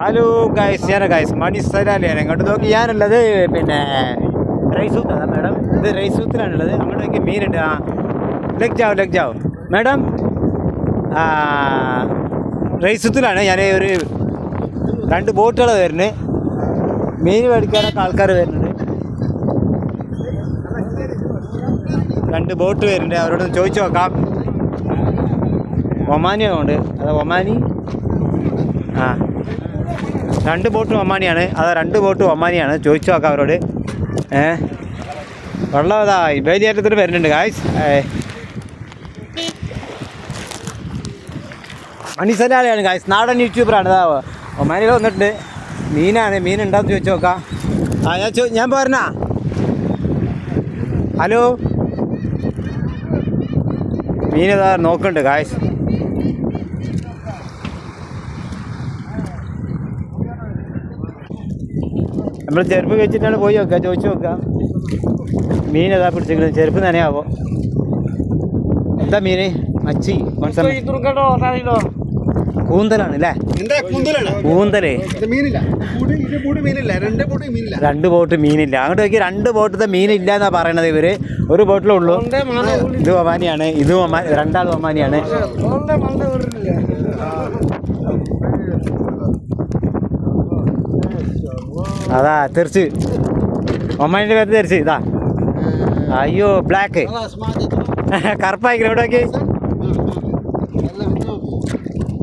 Hello guys, ഞാൻ guys മണിസ്ഥലാലിയാണ്. ഇങ്ങോട്ട് നോക്കി ഞാനുള്ളത് പിന്നെ റൈസൂത്താണ് മാഡം. ഇത് റൈസൂത്തിലാണുള്ളത്. അങ്ങോട്ടേക്ക് മീനുണ്ട്. ലഗ് ജാവ് മാഡം. റൈസൂത്തിലാണ്. ഞാൻ ഒരു 2 ബോട്ടുകൾ വരുന്നത്. മീൻ മേടിക്കാനൊക്കെ ആൾക്കാർ വരുന്നുണ്ട്. 2 ബോട്ട് വരുന്നുണ്ട്. അവരോട് ചോദിച്ചു നോക്കാം. ഒമാനിയുണ്ട്. അത് ഒമാനി. 2 ബോട്ടും ഒമാനിയാണ്. അതാ 2 ബോട്ടും ഒമാനിയാണ്. ചോദിച്ചു നോക്കാം അവരോട്. വെള്ളം അതാ ഇബേലിയേറ്റത്തിൽ വരുന്നുണ്ട് ഗായ്സ്. മണിസലാലിയാണ് ഗായ്സ്. നാടൻ യൂട്യൂബറാണ്. ഇതാ ഒമാനിയിൽ വന്നിട്ടുണ്ട്. മീൻ ഉണ്ടാന്ന് ചോദിച്ചു നോക്കാം. ഞാൻ പോരണ. ഹലോ, മീനിതാ നോക്കുന്നുണ്ട് ഗായ്സ്. നമ്മൾ ചെരുപ്പ് വെച്ചിട്ടാണ് പോയി നോക്കുക. ചോദിച്ചു നോക്കുക. മീൻ ഏതാ പിടിച്ചിരിക്കുന്നത്? ചെരുപ്പ് നനയാവോ? എന്താ മീന്? മച്ചി കൂന്തലാണ് അല്ലേ? കൂന്തല്. 2 ബോട്ട് മീനില്ല. അങ്ങോട്ട് നോക്കി 2 ബോട്ടത്തെ മീനില്ല എന്നാ പറയണത് ഇവര്. ഒരു ബോട്ടിലേ ഉള്ളൂ. ഇത് ഒമാനിയാണ്. ഇതും രണ്ടാളും ഒമാനിയാണ്. അതാ തെറിച്ച് ഒമാനിന്റെ പേര് തെറിച്ച്. ഇതാ അയ്യോ ബ്ലാക്ക് കറുപ്പായിക്കില്ല. ഇവിടെ നോക്കി